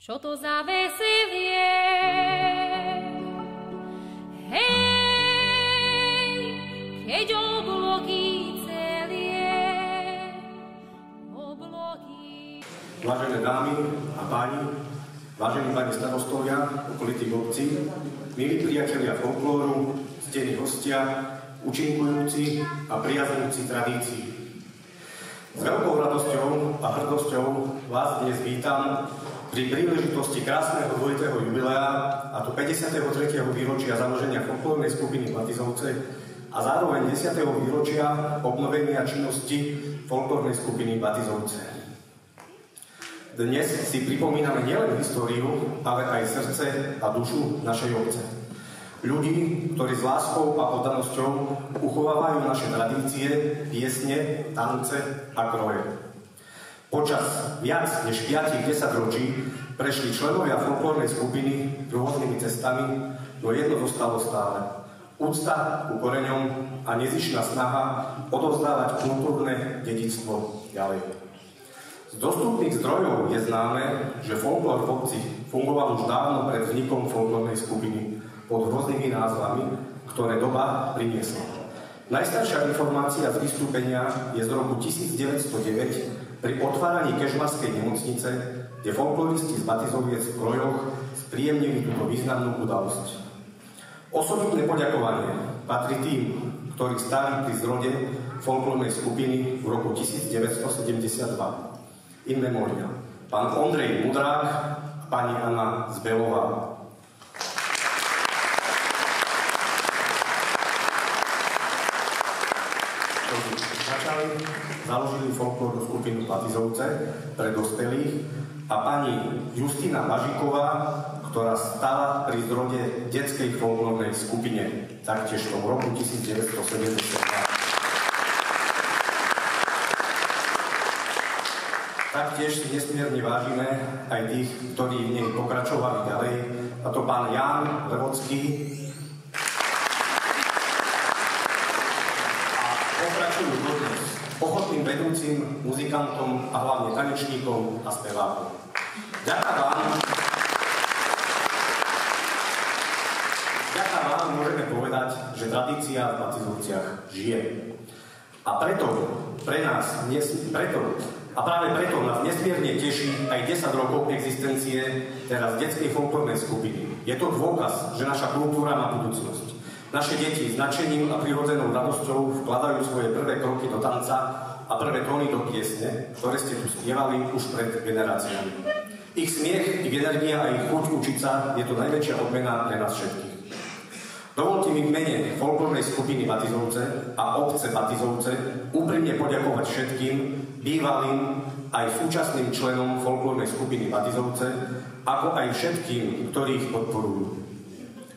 Čo to za veselie? Hej, keď obloky celie, obloky. Vážené dámy a páni, vážení pani starostovia okolitých obcí, milí priatelia folklóru, ctení hostia, účinkujúci a priaznivci tradícií. S veľkou radosťou a hrdosťou vás dnes vítam pri príležitosti krásneho dvojitého jubilea, a to 53. výročia založenia folklórnej skupiny Batizovce a zároveň 10. výročia obnovenia činnosti folklórnej skupiny Batizovce. Dnes si pripomíname nielen históriu, ale aj srdce a dušu našej obce. Ľudí, ktorí s láskou a oddanosťou uchovávajú naše tradície, piesne, tance a kroje. Počas viac než 5-10 ročí prešli členovia folklórnej skupiny rôznymi cestami, no jedno zostalo stále. Úcta ku koreňom a nezištná snaha odovzdávať kultúrne dedičstvo ďalej. Z dostupných zdrojov je známe, že folklór v obci fungoval už dávno pred vznikom folklórnej skupiny pod rôznymi názvami, ktoré doba priniesla. Najstaršia informácia z vystúpenia je z roku 1909 pri otváraní Kežmarskej nemocnice, kde folkloristi z Batizoviec v krojoch spríjemnili túto významnú udalosť. Osobitné poďakovanie patrí tým, ktorí stáli pri zrode folklórnej skupiny v roku 1972. In memoria. Pán Ondrej Mudrák a pani Anna Zbelová. Založili folklórnu skupinu Batizovce pre dospelých a pani Justina Bažiková, ktorá stala pri zrode detskej folklórnej skupine, taktiež v roku 1972. Taktiež si nesmierne vážime aj tých, ktorí v nej pokračovali ďalej, a to pán Ján Levocký a pokračujú dodnes ochotným vedúcim, muzikantom a hlavne tanečníkom a spevákom. Vďaka vám môžeme povedať, že tradícia v Batizovciach žije. A práve preto nás nesmierne teší aj 10 rokov existencie teraz detskej folklórnej skupiny. Je to dôkaz, že naša kultúra má budúcnosť. Naše deti s nadšením a prirodzenou radosťou vkladajú svoje prvé kroky do tanca a prvé tóny do piesne, ktoré ste tu spievali už pred generáciami. Ich smiech, ich energia a ich chuť učiť sa je to najväčšia odmena pre nás všetkých. Dovolte mi v mene folklórnej skupiny Batizovce a obce Batizovce úprimne poďakovať všetkým bývalým aj súčasným členom folklórnej skupiny Batizovce, ako aj všetkým, ktorí ich podporujú.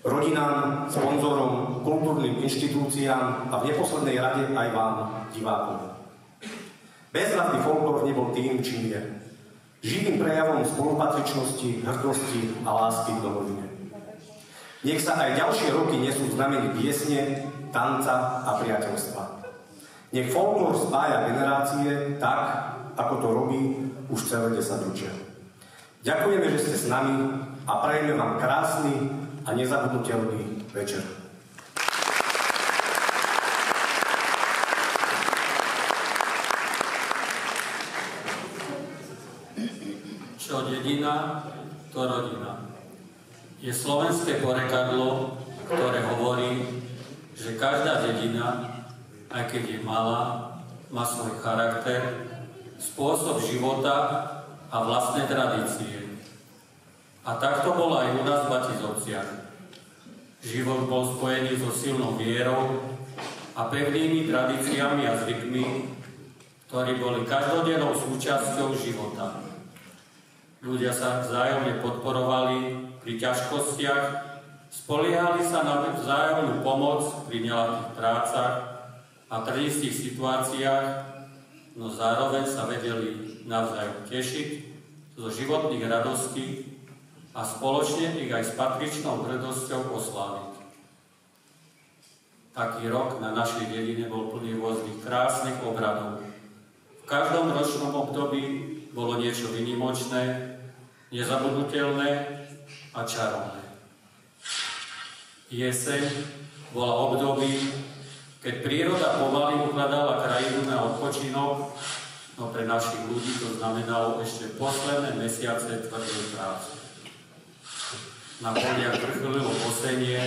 Rodinám, sponzorom, kultúrnym inštitúciám a v neposlednej rade aj vám, divákom. Bez vás by folklór nebol tým, čím je. Živým prejavom spolupatričnosti, hrdosti a lásky k domovine. Nech sa aj ďalšie roky nesú znamení piesne, tanca a priateľstva. Nech folklór spája generácie tak, ako to robí už celé 10 ročia. Ďakujeme, že ste s nami a prajeme vám krásny a nezabudnutelný večer. Čo dedina, to rodina. Je slovenské porekadlo, ktoré hovorí, že každá dedina, aj keď je malá, má svoj charakter, spôsob života a vlastné tradície. A tak to bolo aj u nás v Batizovciach. Život bol spojený so silnou vierou a pevnými tradíciami a zvykmi, ktorí boli každodennou súčasťou života. Ľudia sa vzájomne podporovali pri ťažkostiach, spoliehali sa na vzájomnú pomoc pri neľahkých prácach a trnistých situáciách, no zároveň sa vedeli navzájom tešiť zo životných radostí a spoločne ich aj s patričnou hrdosťou osláviť. Taký rok na našej dedine bol plný rôznych krásnych obradov. V každom ročnom období bolo niečo výnimočné nezabudnutelné a čarovné. Jeseň bola období, keď príroda pomaly ukladala krajinu na odpočinok, no pre našich ľudí to znamenalo ešte posledné mesiace tvrdej práce. Na poliach vrcholilo kosenie,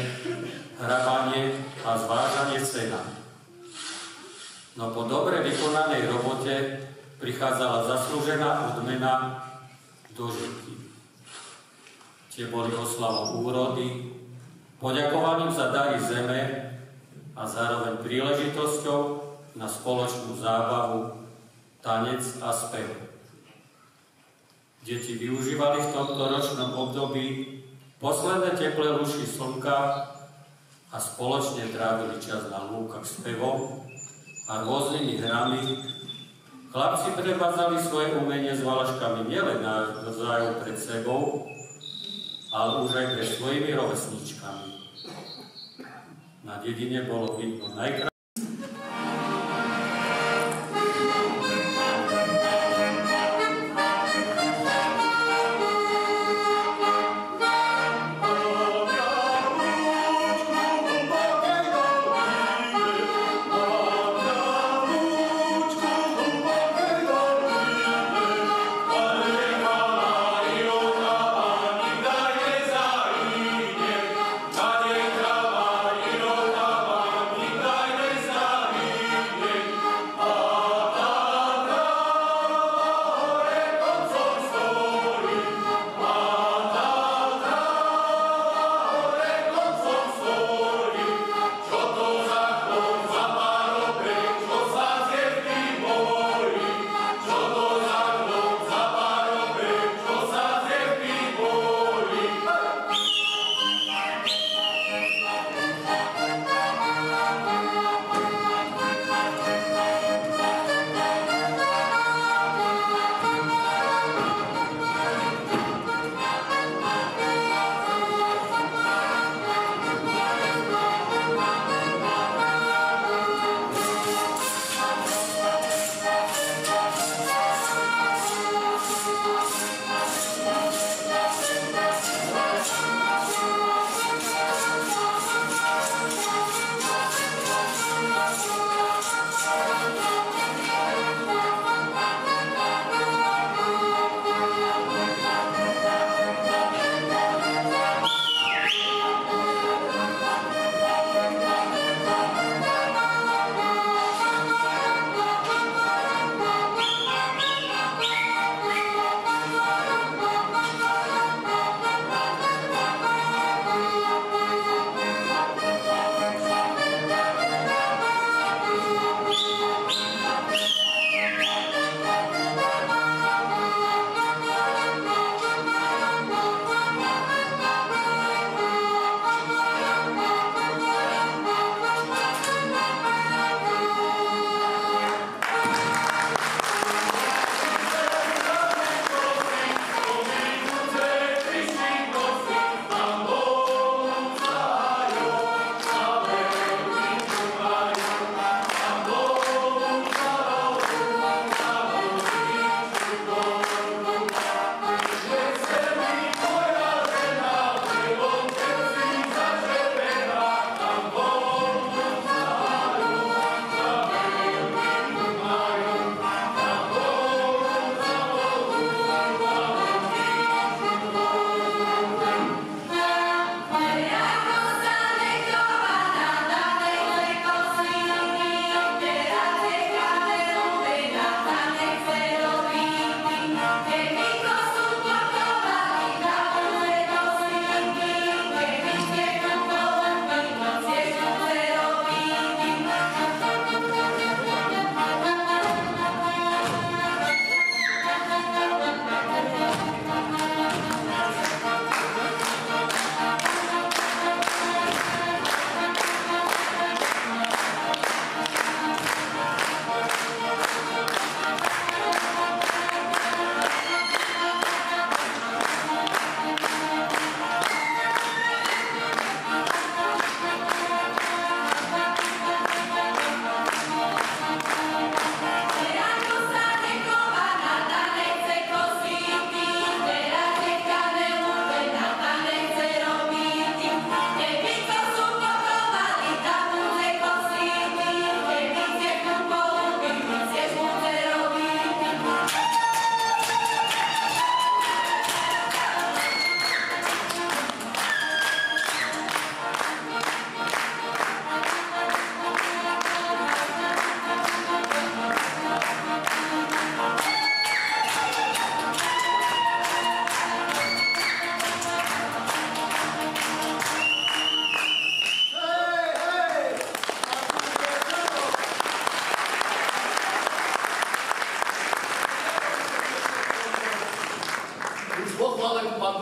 hrabanie a zvážanie sena. No po dobre vykonanej robote prichádzala zaslúžená odmena dožitky. Tie boli oslavou úrody, poďakovaním za dary zeme a zároveň príležitosťou na spoločnú zábavu, tanec a spev. Deti využívali v tomto ročnom období posledné teplé lúčky slnka a spoločne trávili čas na lúkach spevom a rôznymi hrami. Chlapci predvádzali svoje umenie s valaškami nielen navzájom pred sebou, ale už aj pred svojimi rovesníčkami. Na dedine bolo vidno najkrajšie. Daj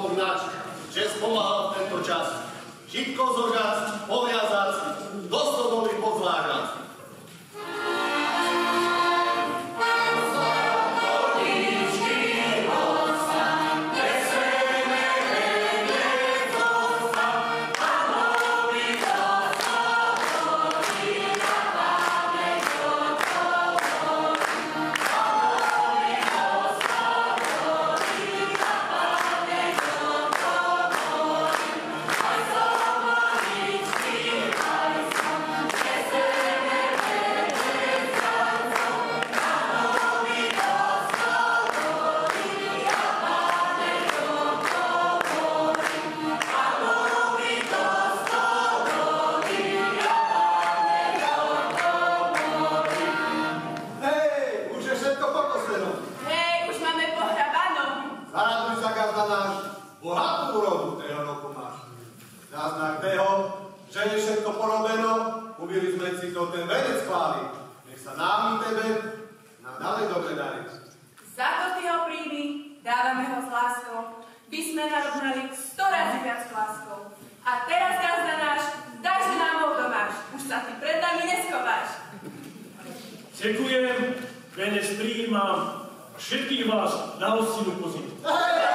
poznať, že spomáhal v tento čas. Žitko zožať, poviazať, do stodoly pozvážať. Ďakujem, Venec prijímam všetkých vás na hostinu pozývam. Amen.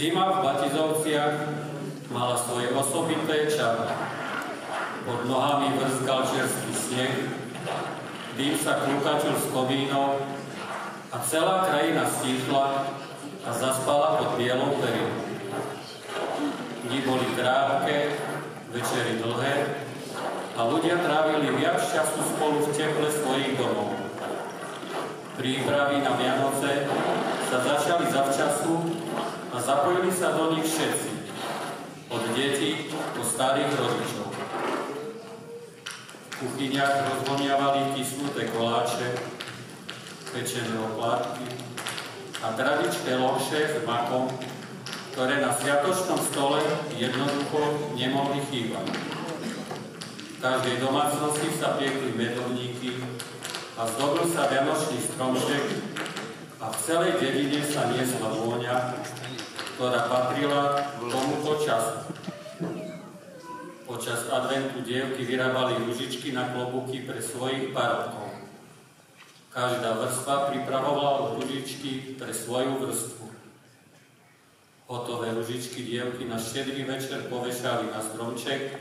Zima v Batizovciach mala svoje osobité čaro. Pod nohami vrskal čerstvý sneh, dým sa krúkačil z komínov a celá krajina stíchla a zaspala pod bielou perinou. Dni boli krátke, večery dlhé a ľudia trávili viac času spolu v teple svojich domov. Prípravy na Vianoce sa začali zavčasu a zapojili sa do nich všetci, od detí po starých rodičov. V kuchyniach rozvoniavali kysnuté koláče, pečené oplátky a tradičné lomše s makom, ktoré na sviatočnom stole jednoducho nemohli chýbať. V každej domácnosti sa piekli medovníky a zdobil sa vianočný stromček a v celej dedine sa niesla vôňa, ktorá patrila tomuto času. Počas adventu dievky vyrábali ružičky na klobúky pre svojich parobkov. Každá vrstva pripravovala ružičky pre svoju vrstvu. Hotové ružičky dievky na štedrý večer povešali na stromček,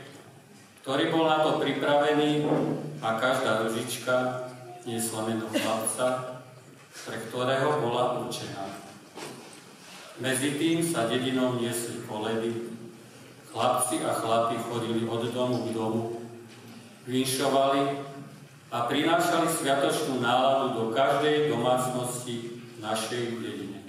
ktorý bol na to pripravený a každá ružička niesla meno chlapca, pre ktorého bola určená. Medzi tým sa dedinou niesli koledy, chlapci a chlapi chodili od domu k domu, vinšovali a prinášali sviatočnú náladu do každej domácnosti našej dedine.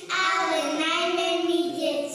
Ale najmä my, deti.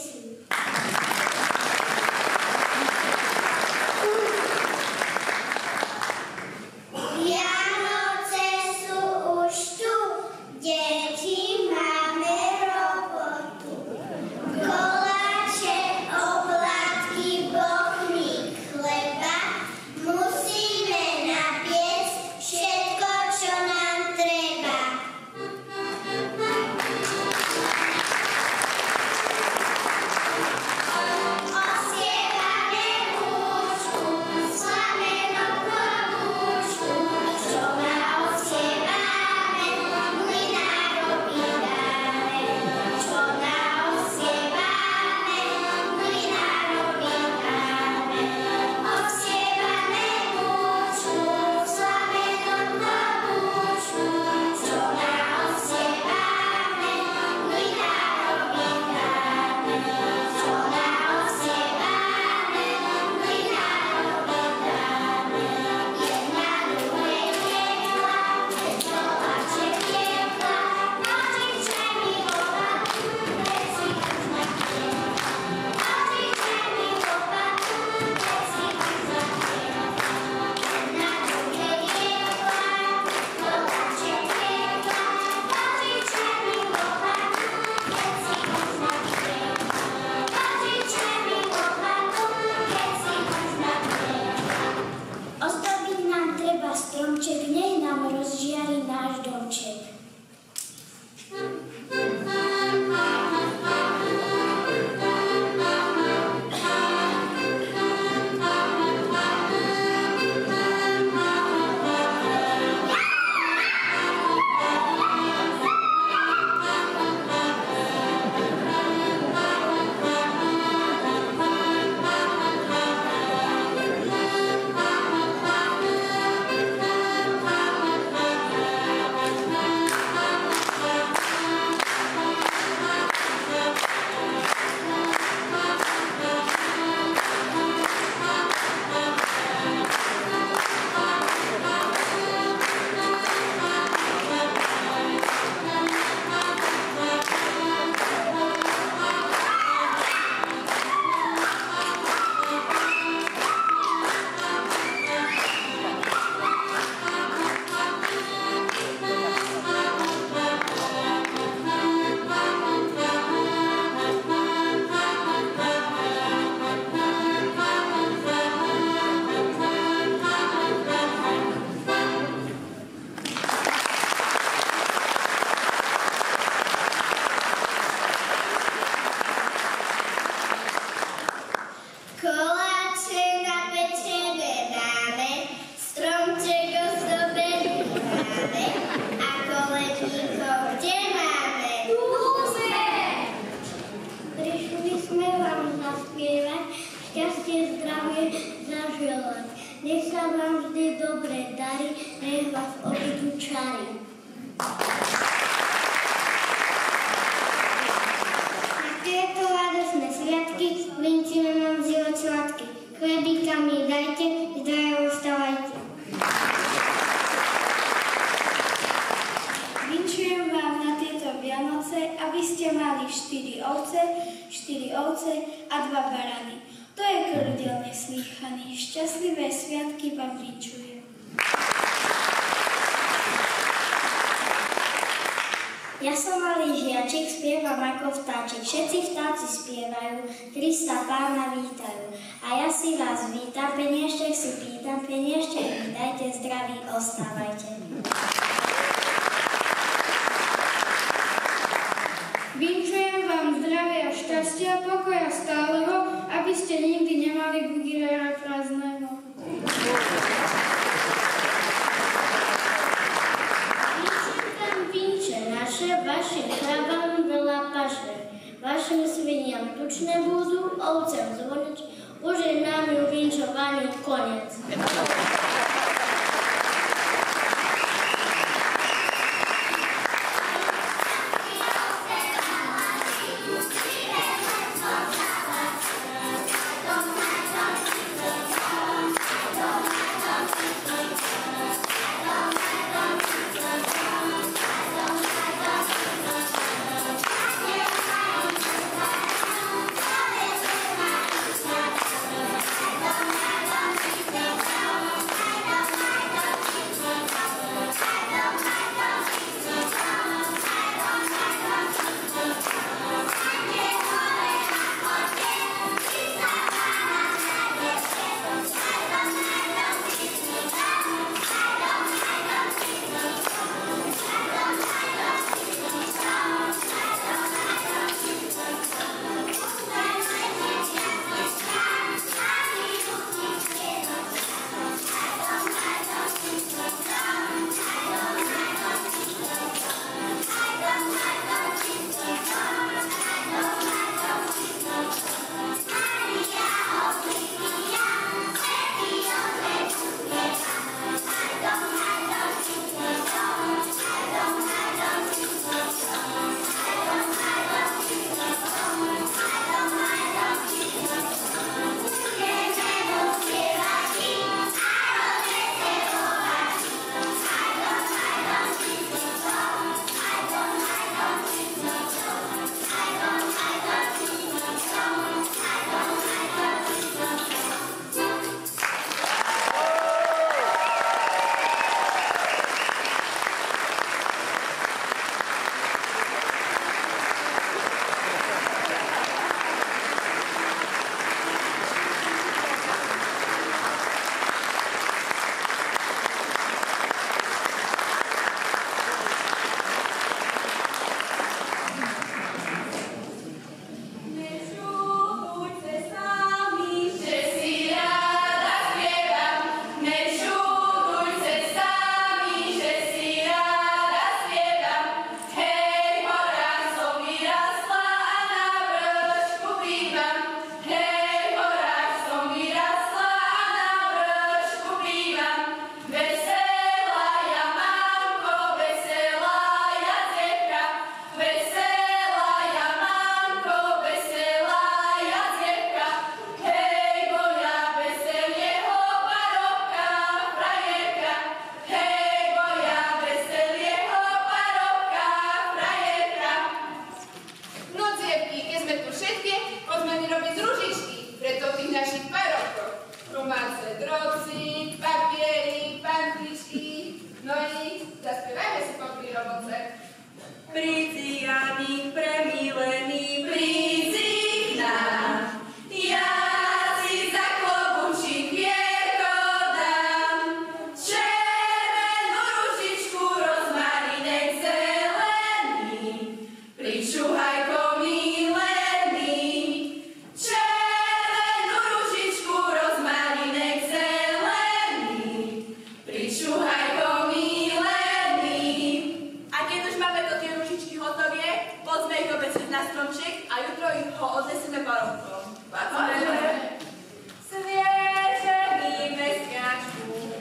vám vždy dobré dary, nech vás obidú čary. Na tieto radosné sviatky vinčíme vám život sladký. Chlebíka mi dajte, zdravo vstávajte. Vinčujem vám na tieto Vianoce, aby ste mali 4 ovce a 2 barany. To je krdiel neslýchaný. Šťastlivé sviatky vám vinčujem. Ja som malý žiačik, spievam ako vtáčik. Všetci vtáci spievajú, Krista Pána vítajú. A ja si vás vítam, penieštek si pýtam, penieštek mi dajte, zdraví ostávajte. Vinčujem vám zdravia, šťastia, pokoja stáleho, aby ste nikdy nemali bugilera prázdneho. Vašim chrabám veľa paše, vašim sviniam tučné budú, ovcem zvonič, už je nám vinčovaniu konec. Sveže mi mesiačku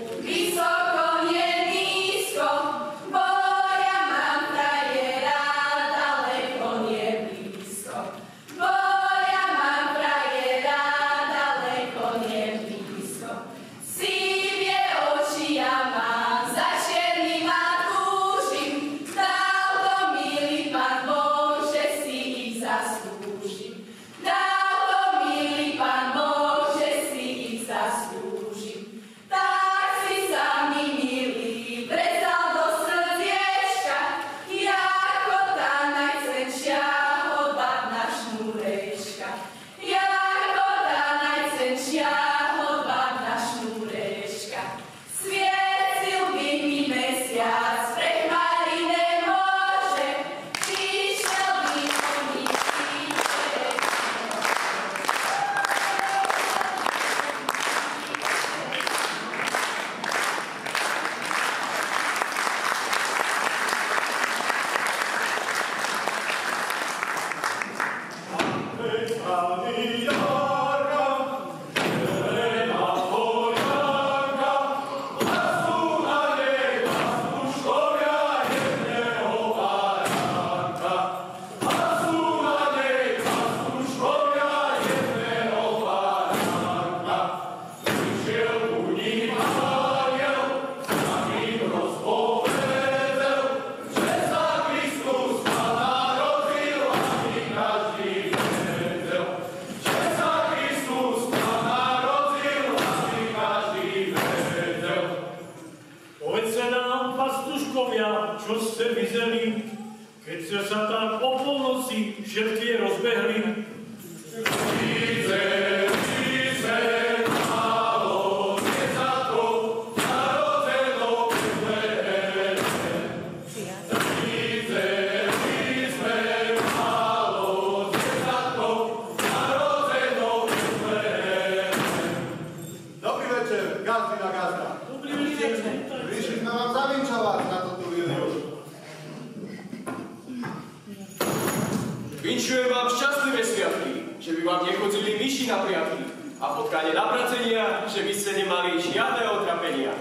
Vinčujem vám šťastlivé sviatky, že by vám nechodzili myši na priatky a potkanie na pracenia, že by ste nemali žiadne otrapenia.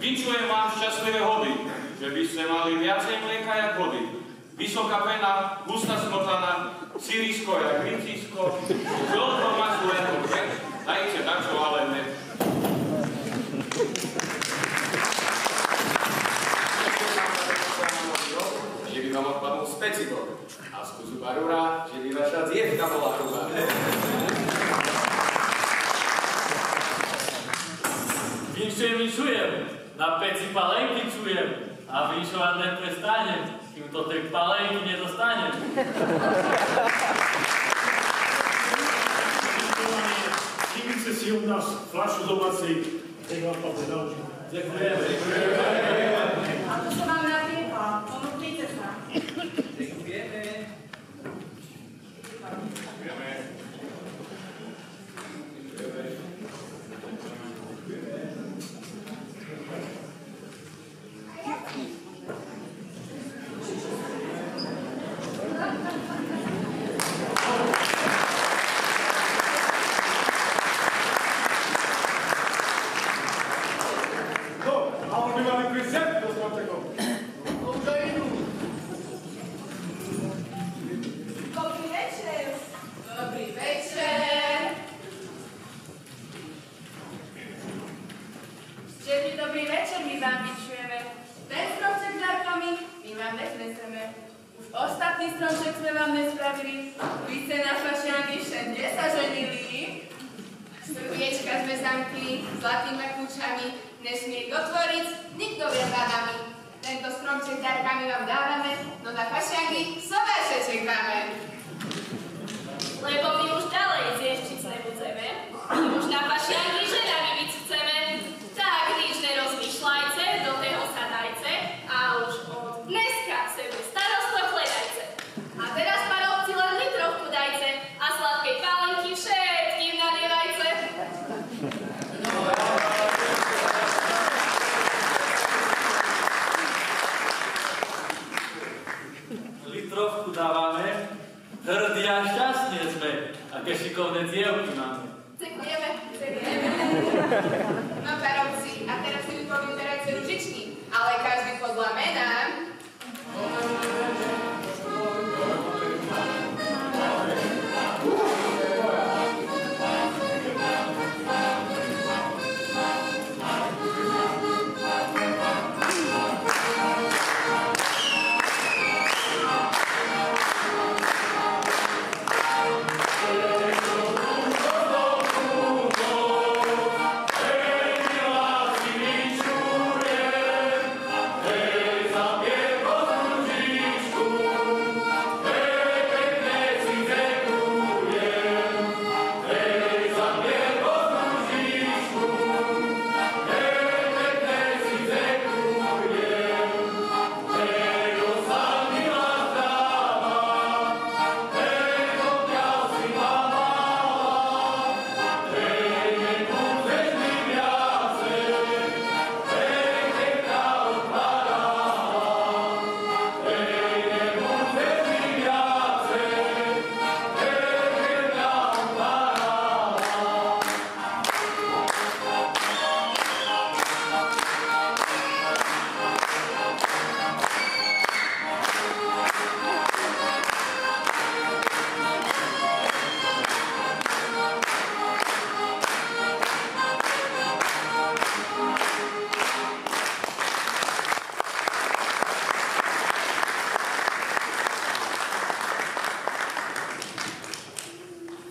Vinčujem vám šťastlivé hody, že by ste mali viacej mlieka jak vody. Vysoká pena, hustá smotana, sírisko jak rincisko, žlto maslo ako kvet, dajte dačo ale ne. Že by vám odpadnul speciko a z kusu barúra, že by vaša dietka bola hrubá. Vinčujem, na peci palenky čujem a vinšovať neprestanem, kým to tej palenky nedostanem. Všimnite si od nás fľašu domácej, tak vám Pavel naučil. Ďakujeme. A to som vám napiekla, pomôžte sa. Ďakujeme.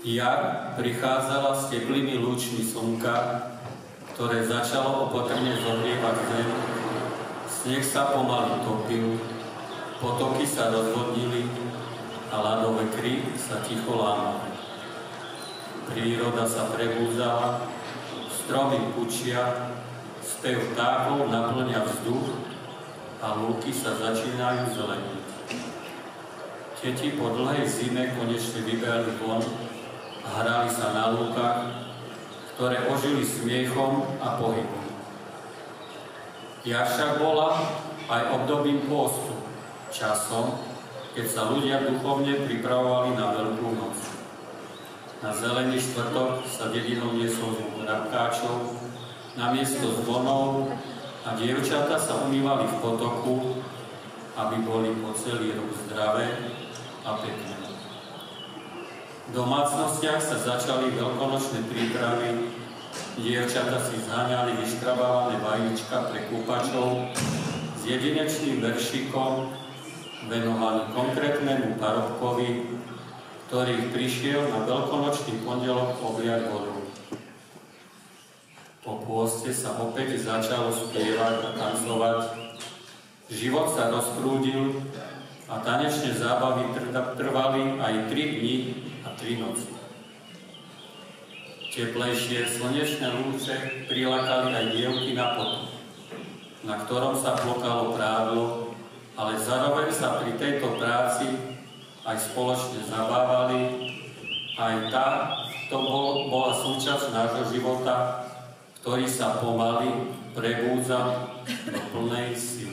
Jar prichádzala s teplými lúčmi slnka, ktoré začalo opatrne zohrievať zem. Sneh sa pomaly topil, potoky sa rozvodnili a ľadové kry sa ticho lámali. Príroda sa prebúdzala, stromy pučia, spev vtákov naplňa vzduch a lúky sa začínajú zeleniť. Deti po dlhej zime konečne vybehli von a hrali sa na lúkach, ktoré ožili smiechom a pohybom. Jar však bola aj obdobím pôstu, časom, keď sa ľudia duchovne pripravovali na Veľkú noc. Na zelený štvrtok sa dedinou niesol zvuk rabkáčov, namiesto zvonov a dievčatá sa umývali v potoku, aby boli po celý rok zdravé a pekné. V domácnostiach sa začali veľkonočné prípravy, dievčatá si zháňali vyškrabávané vajíčka pre kúpačov s jedinečným veršikom venovaný konkrétnemu parobkovi, ktorý prišiel na veľkonočný pondelok obliať vodou. Po pôste sa opäť začalo spievať a tancovať, život sa rozprúdil a tanečné zábavy trvali aj 3 dni a 3 noci. Teplejšie slnečné lúče prilákali aj dievky na potok, na ktorom sa plokalo prádlo, ale zároveň sa pri tejto práci aj spoločne zabávali. Aj to bola súčasť nášho života, ktorý sa pomaly prebúdzal do plnej sily.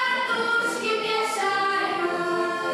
Fartušky miešajú.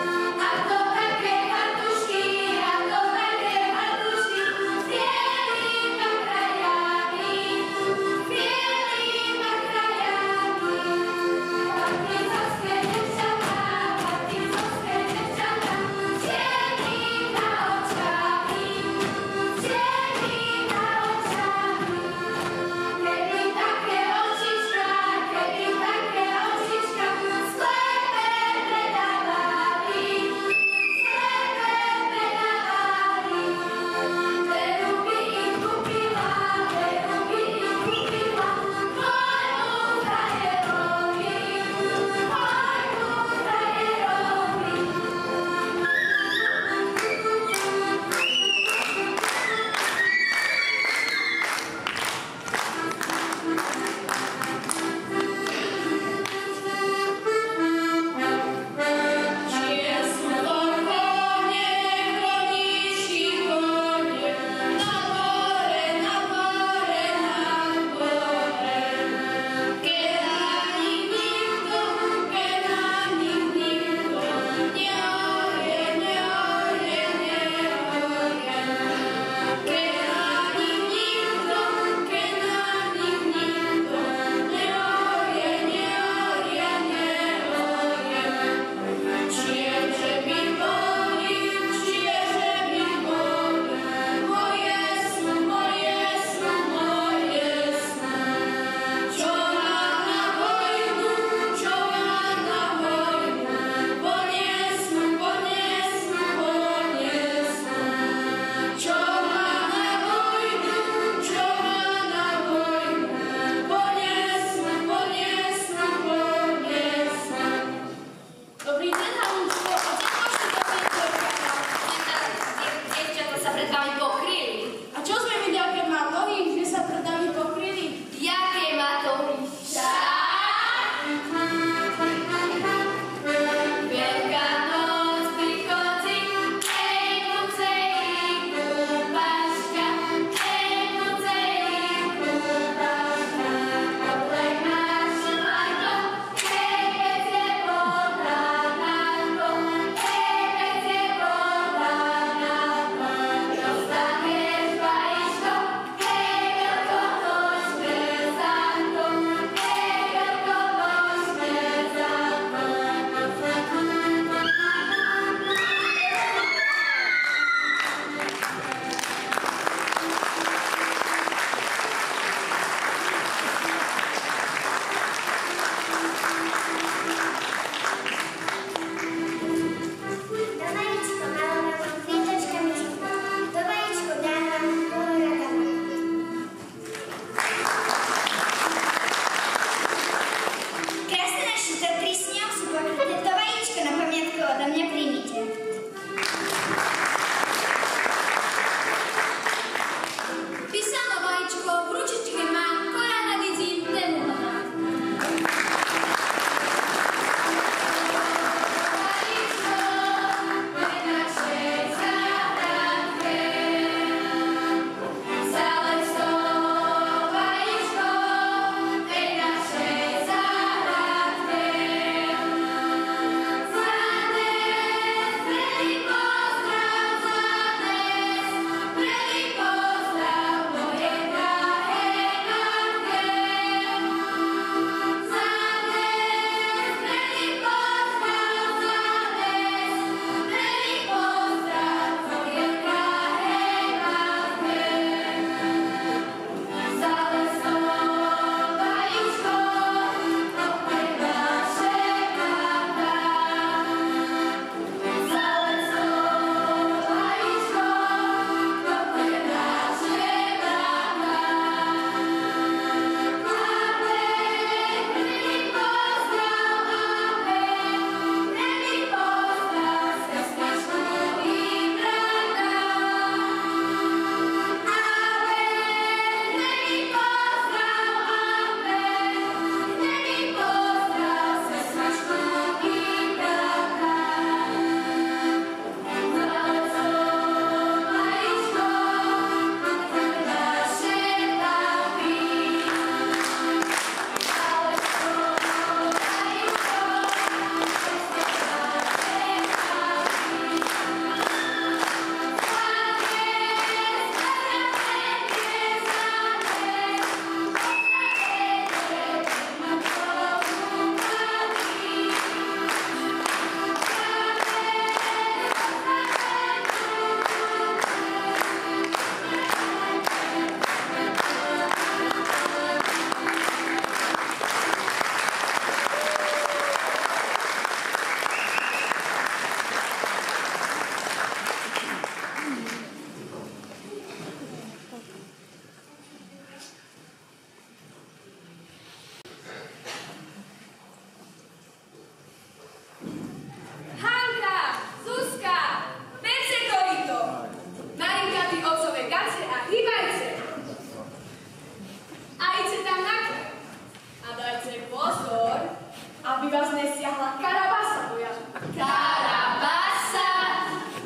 aby vás nesiahla karabasa moja. Karabasa?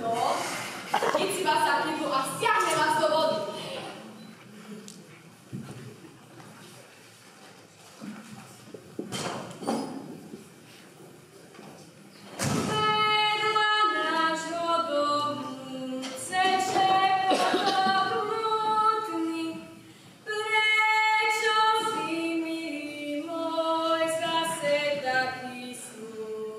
No, keď si vás zapnú a stiahne vás do vody. Taký sú.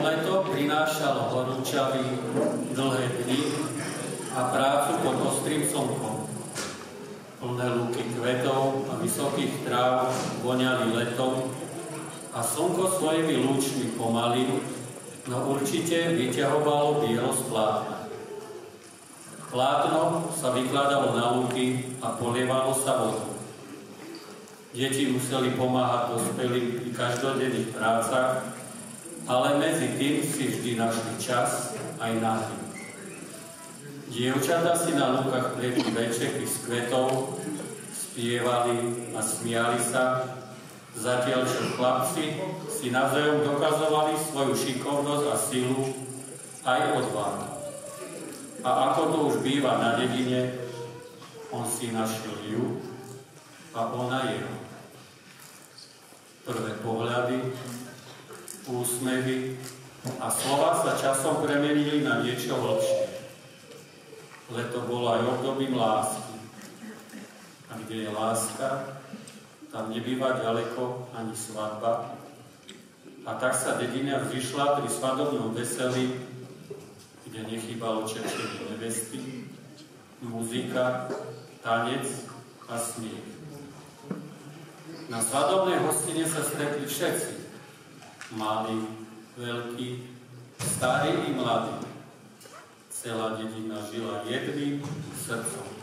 Leto prinášalo horúčavy, dlhé dni a prácu pod ostrým slnkom. Plné lúky kvetov a vysokých tráv voňali letom a slnko svojimi lúčmi pomaly, no určite vyťahovalo bielo z plátna. Plátno sa vykladalo na lúky a polievalo sa vodou. Deti museli pomáhať dospelým pri každodenných prácach, ale medzi tým si vždy našli čas aj na hry. Dievčatá si na lúkach plietli večeky z kvetov, spievali a smiali sa, zatiaľ čo chlapci si navzájom dokazovali svoju šikovnosť a silu aj odvahu. A ako to už býva na dedine, on si našiel ju a ona jeho. Prvé pohľady, úsmevy a slova sa časom premenili na niečo hlbšie. Leto bolo aj obdobím lásky. A kde je láska, tam nebýva ďaleko ani svadba. A tak sa dedina vzýšla pri svadobnom veselí, kde nechýbalo čerčenie nevesty, muzika, tanec a smiech. Na svadobnej hostine sa stretli všetci. Malí, veľkí, starí i mladí. Celá dedina žila jedným srdcom.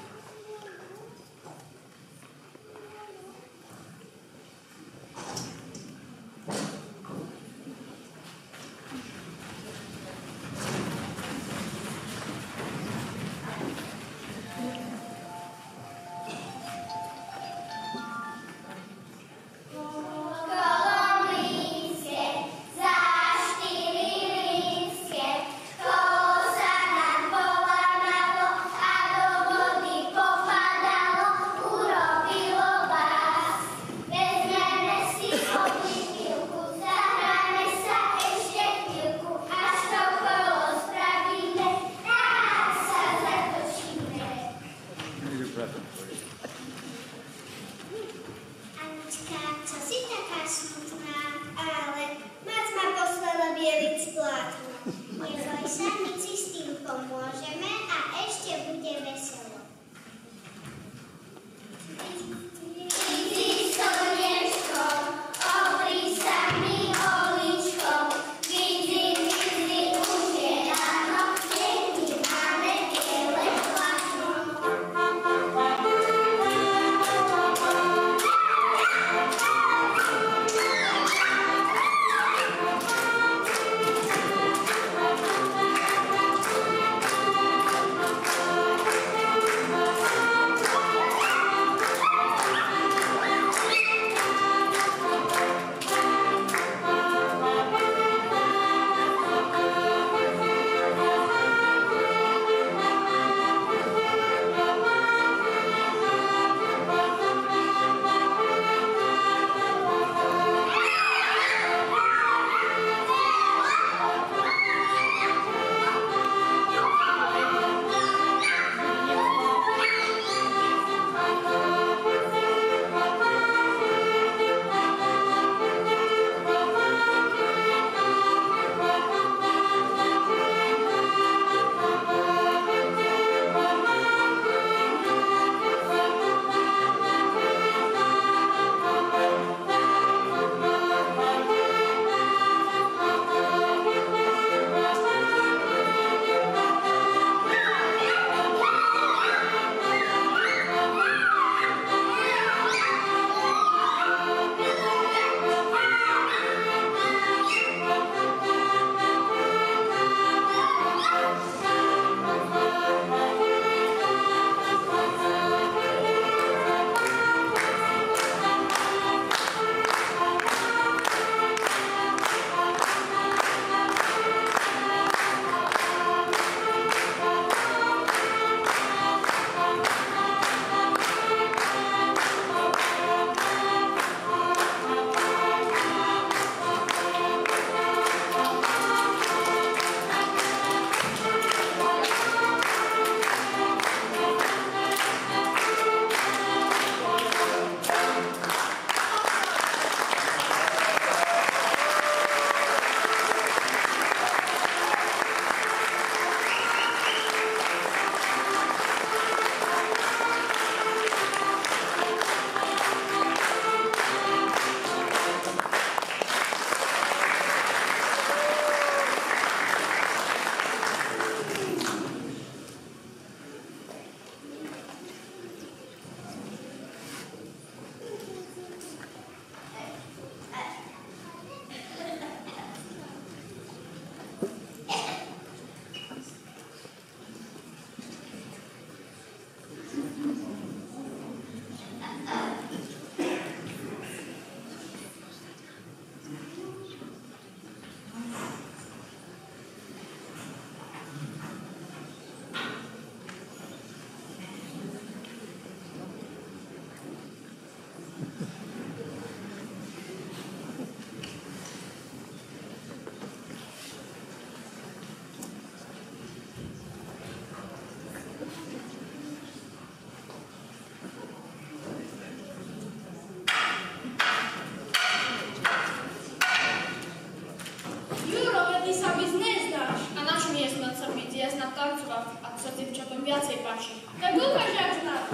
ja znám tancovať, ak sa devčatom viacej páči. Tak ukáž, jak znám.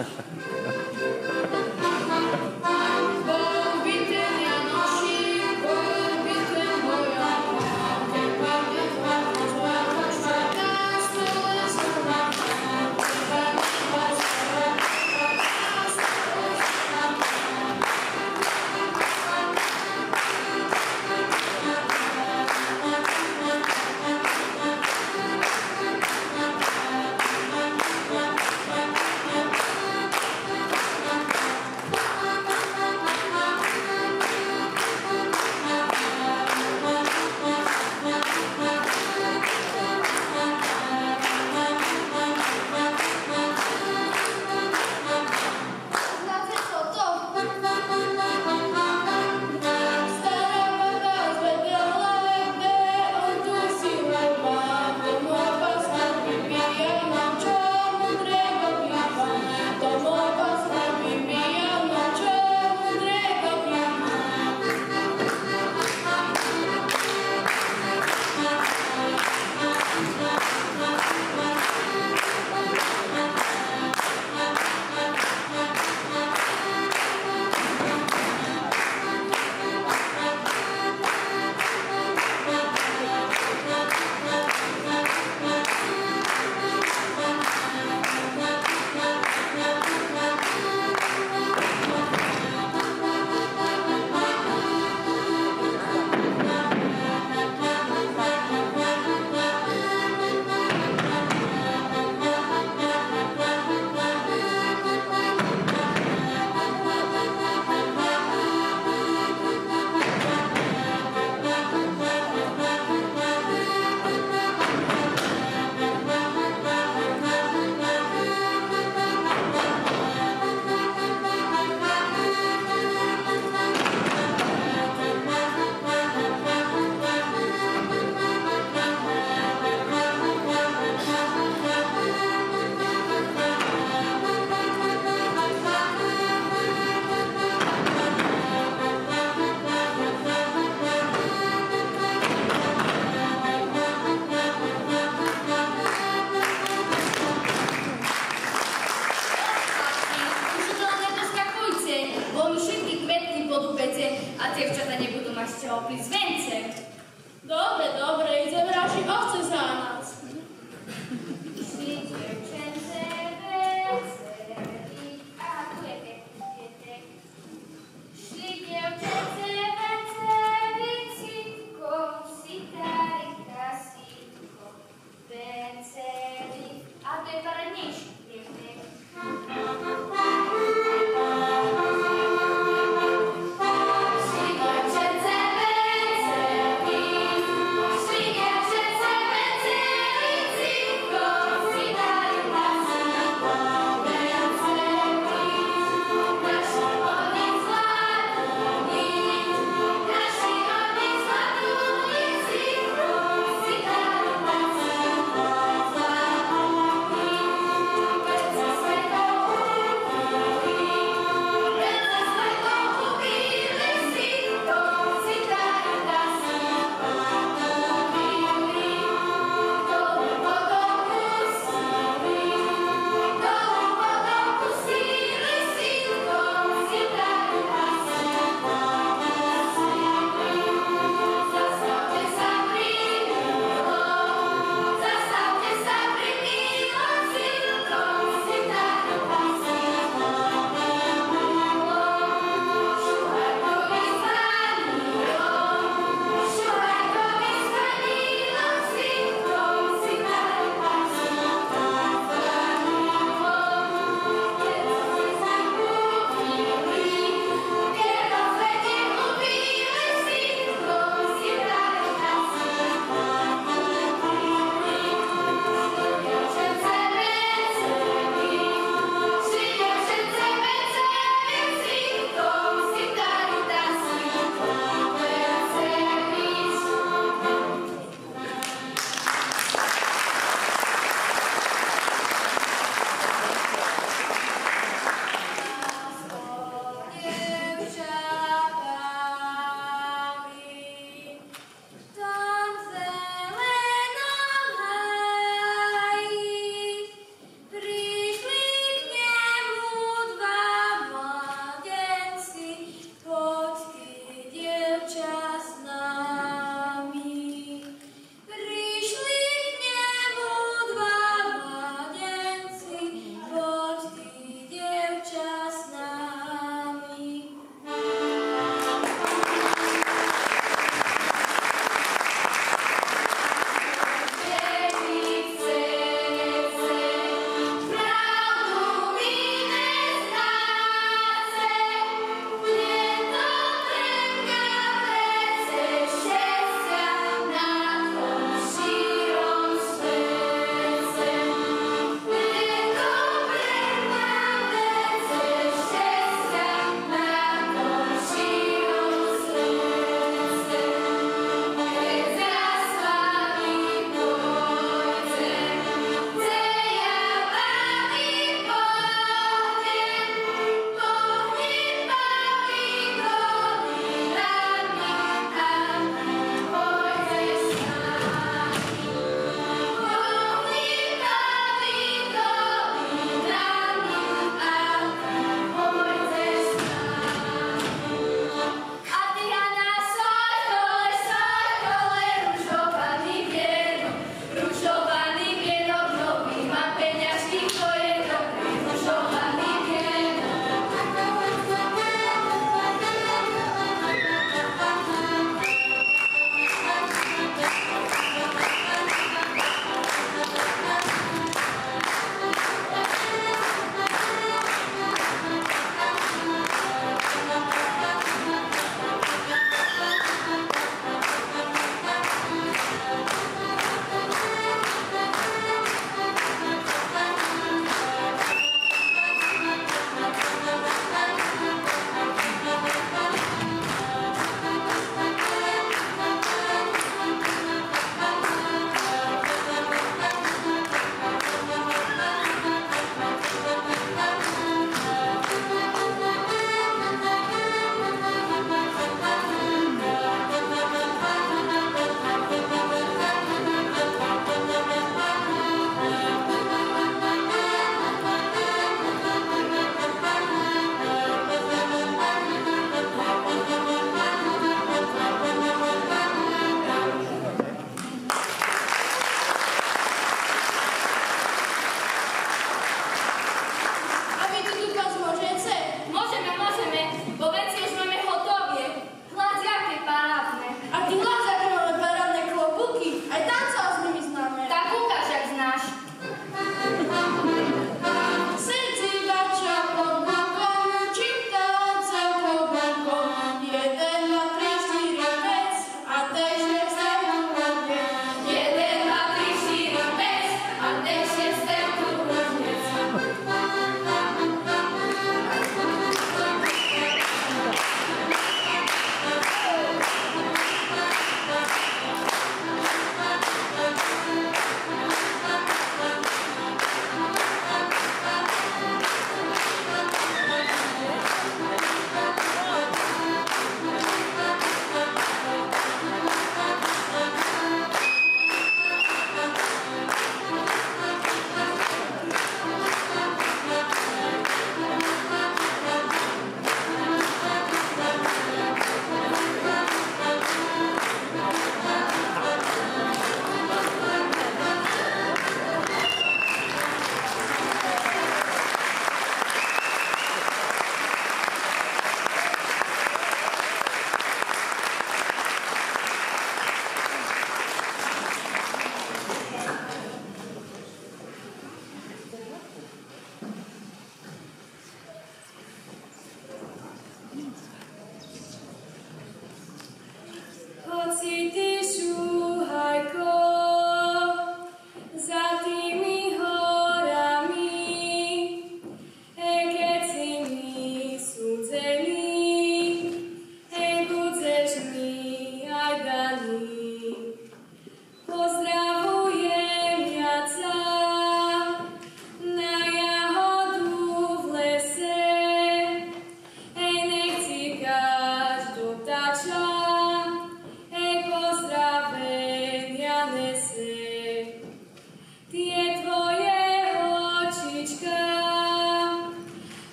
Bol by ten Janoši, bol by ten moja, keď padne tvoja počta, na stole znova, keď padne tvoja znova, na stole znova.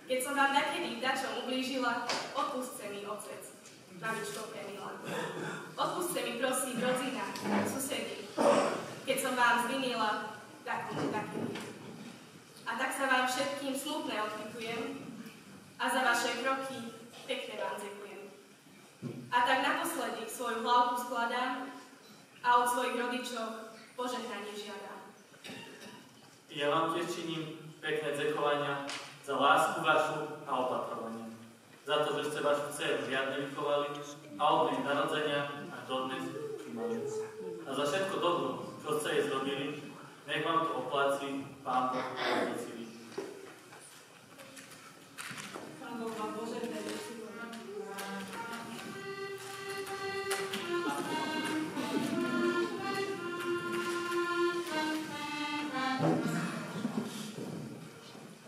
Keď som vám takedy dačom ublížila, odpustce mi, otec, mamičko premila. Odpustce mi, prosím, rodzina, susedi, keď som vám zvinila takedy. A tak sa vám všetkým smutné odpytujem a za vaše kroky pekne vám ďakujem. A tak naposledy svoju hlavku skladám a od svojich rodičov požehnanie žiadam. Ja vám tiež činím pekné ďakovania za lásku vašu a opatrovanie. Za to, že ste vašu dceru riadne vychovali a od nej narodzenia až dodnes mali. A za všetko dobro, čo ste jej zrobili, nech vám to opláci Pán Boh a Otec. Pán Boh vám požehnaje.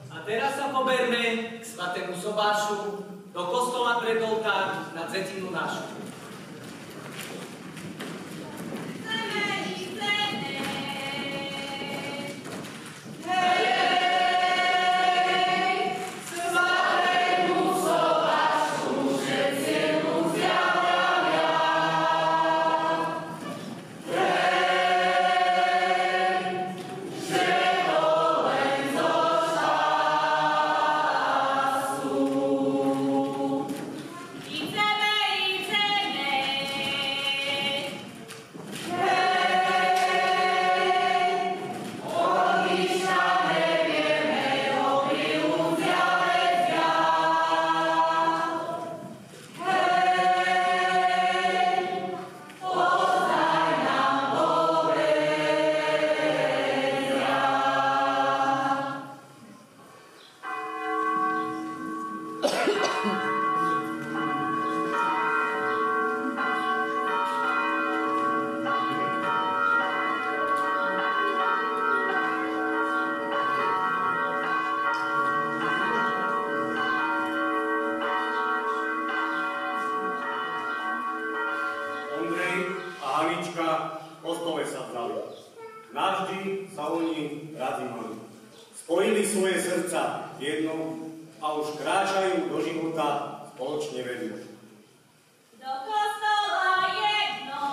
A teraz sa poberme k svätému sobášu do kostola pred oltár na dzetinu našu. Navždy sa oni radi mali. Spojili svoje srdca jedno a už kráčajú do života spoločne vedno. Do kostola jedno.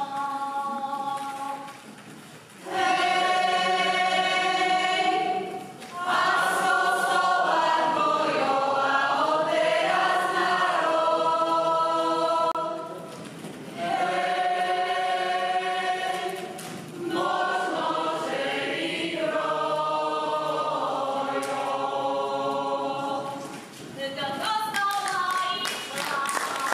Do kostola išla.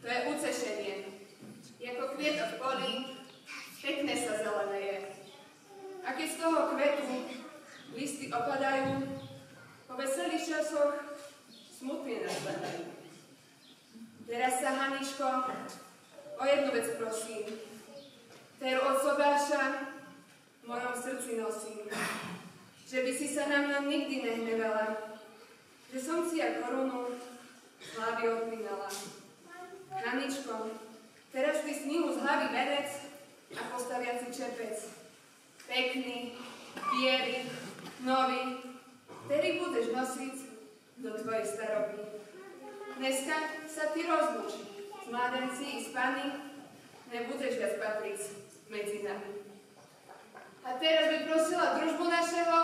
To je ucešenie. Jako kvietok v poli, pekne sa zeleneje. A keď z toho kvetu listy opadajú, po veselých časoch smutne nazvedajú. Teraz sa, Haničko, o jednu vec prosím. Teru od sobáša v mojom srdci nosím. Že by si sa na mňa nikdy nehnevala. Že som si ja korunu z hlavy odpínala. Haničko, teraz ty snihu z hlavy vedec a postaviaci čepec. Pekný, biely, nový, ktorý budeš nosiť do tvojej staroby. Dneska sa ty rozlúč s mladenci i s pani, nebudeš viac patriť medzi nami. A teraz by prosila družbu našeho,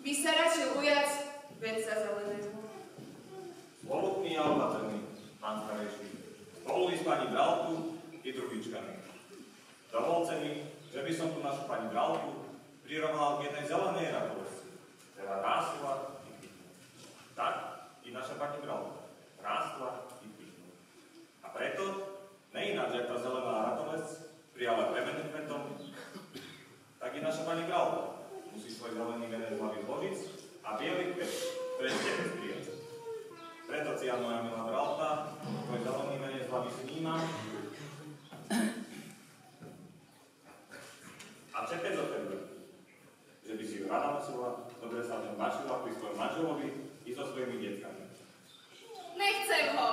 by sa radšej ujať venca zeleného. Spolutný a opatrný, pán starejší, spolu s pani Bralku i družičkami. Dovolte mi, že by som tu našu pani Bralku prirovnal k jednej zelenej radosti, ktorá rástla i pichnula. Tak i naša pani Bralka rástla i pichnula. A preto, neináč, jak tá zelená ratolesť prijala premenu kvetom, tak i naša pani Bralka musí svoj zelený venec hlavy zložiť a bielý kvet prečne prijať. Preto cia moja milá Bralka, tvoj zelený venec hlavy sníma a čepec o tebe, že by si ju rada nosila, dobre sa v ňom bačila pri svojom manželovi i so svojimi deckami. Nechcem ho!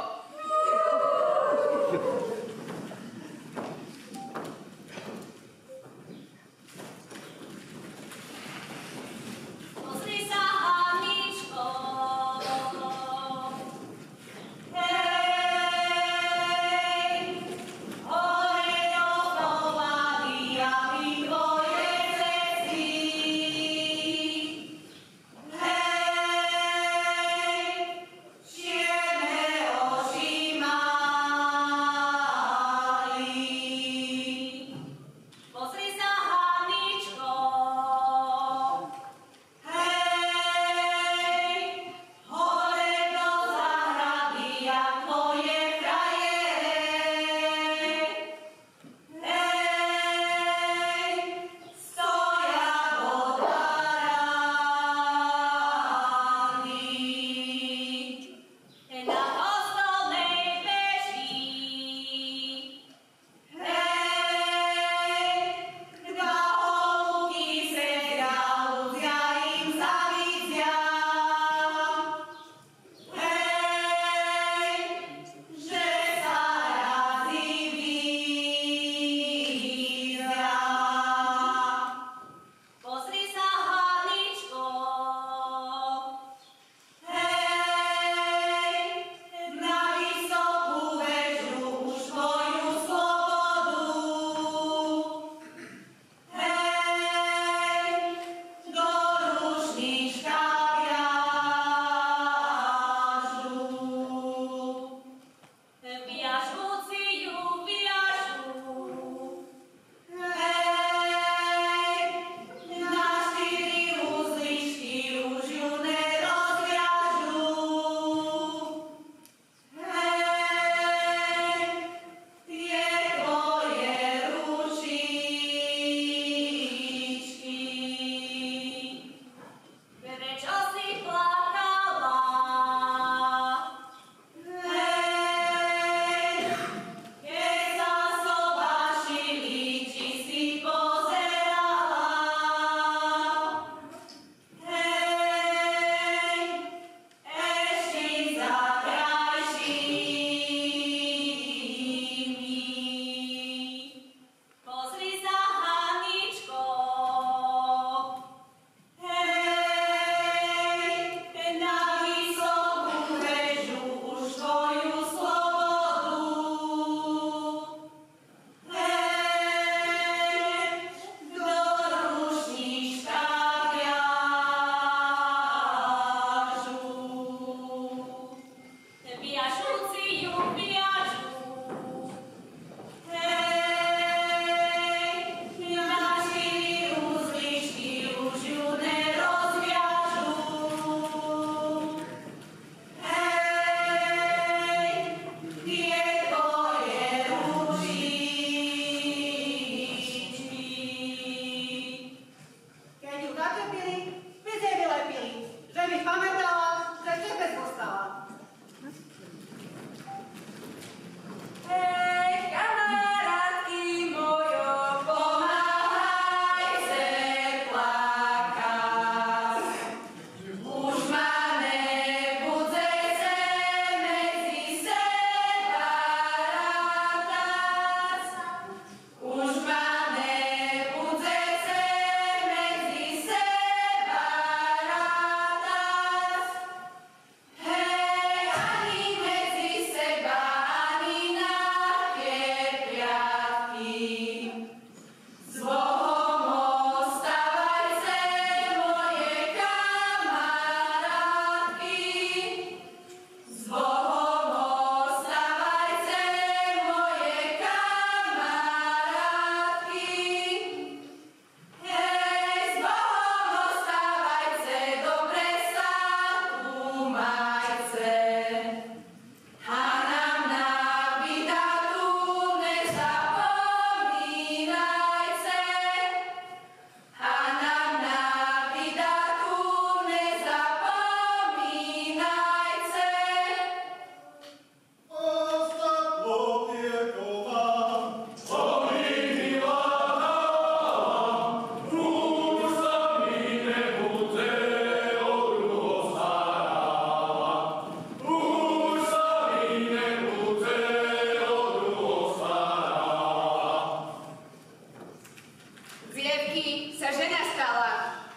sa žena stala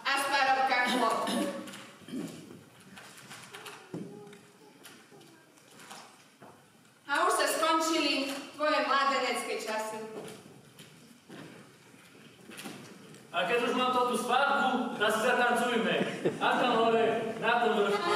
a z parobka chlop. A už sa skončili tvoje mladenecké časy. A keď už mám tú svadbu, tak si zatancujme. A tam hore, na tom vršku.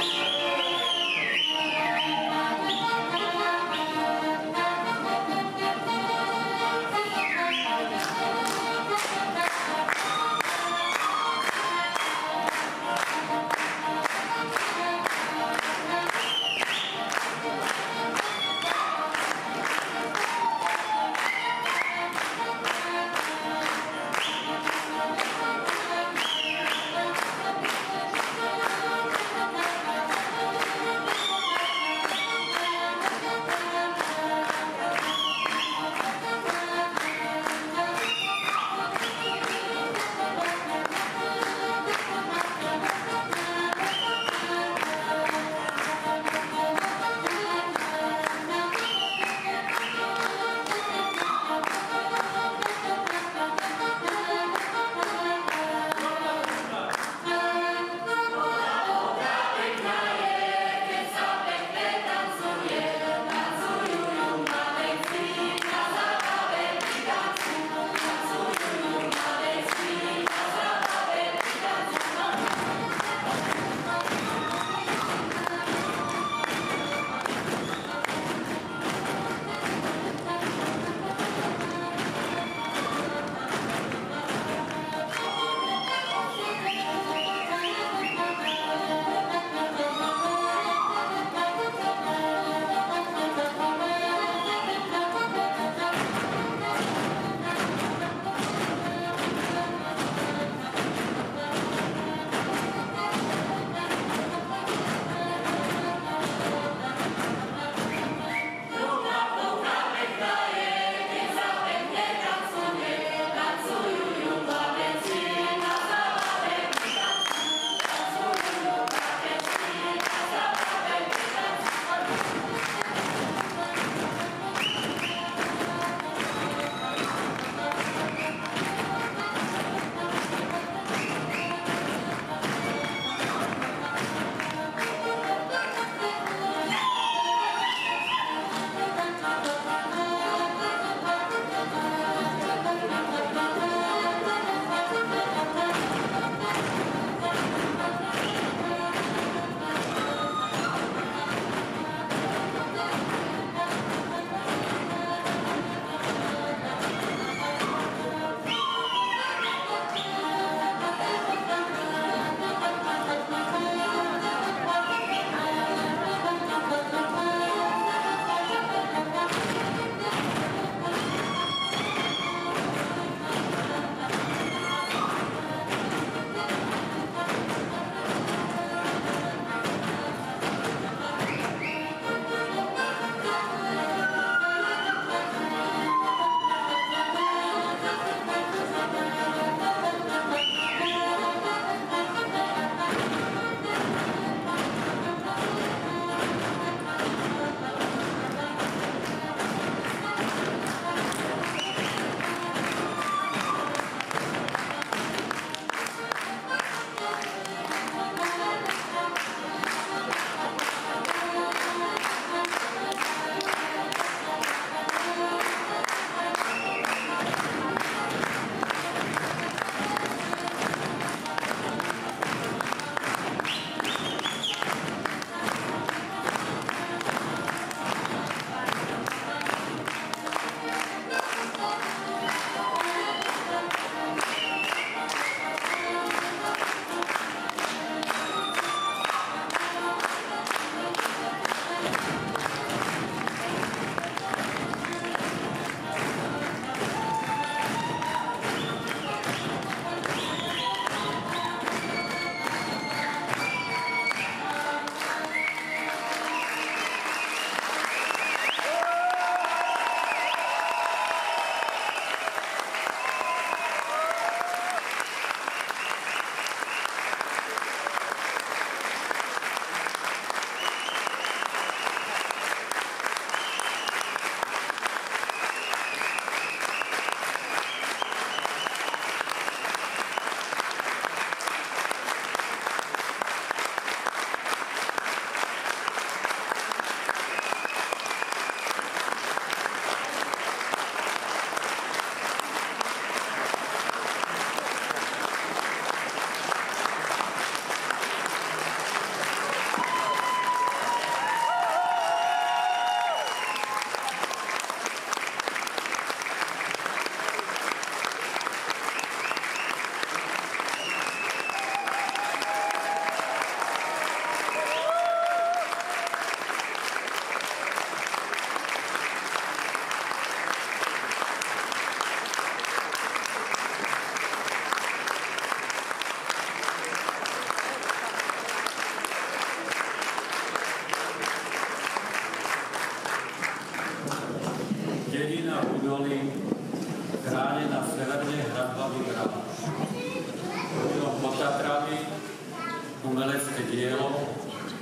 umelecké dielo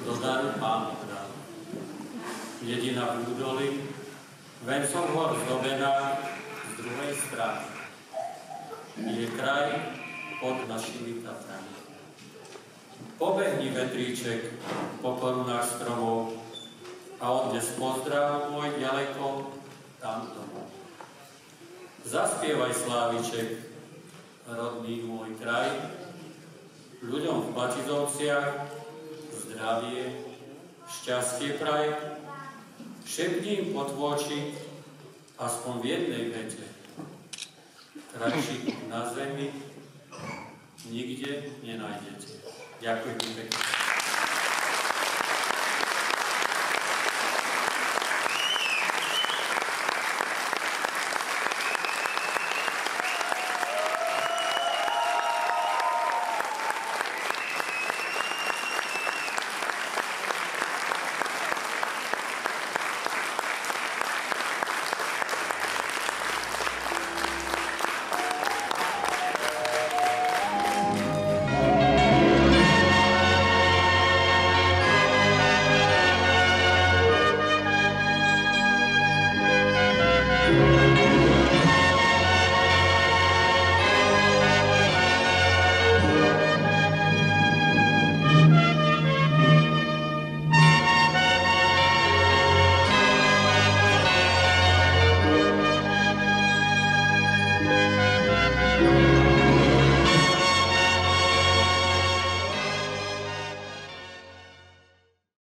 do daru Pánu dal. Dedina v údoli, vencom hor zdobená z druhej strany. Je kraj pod našimi Tatrami. Pobehni vetríček po korunách stromov a odnes pozdrav môj ďaleko tam domov. Zaspievaj, Sláviček, rodný môj kraj, ľuďom v Batizovciach zdravie, šťastie praj, šepním potôči aspoň v jednej vete. Kratší na zemi nikde nenájdete. Ďakujem pekne.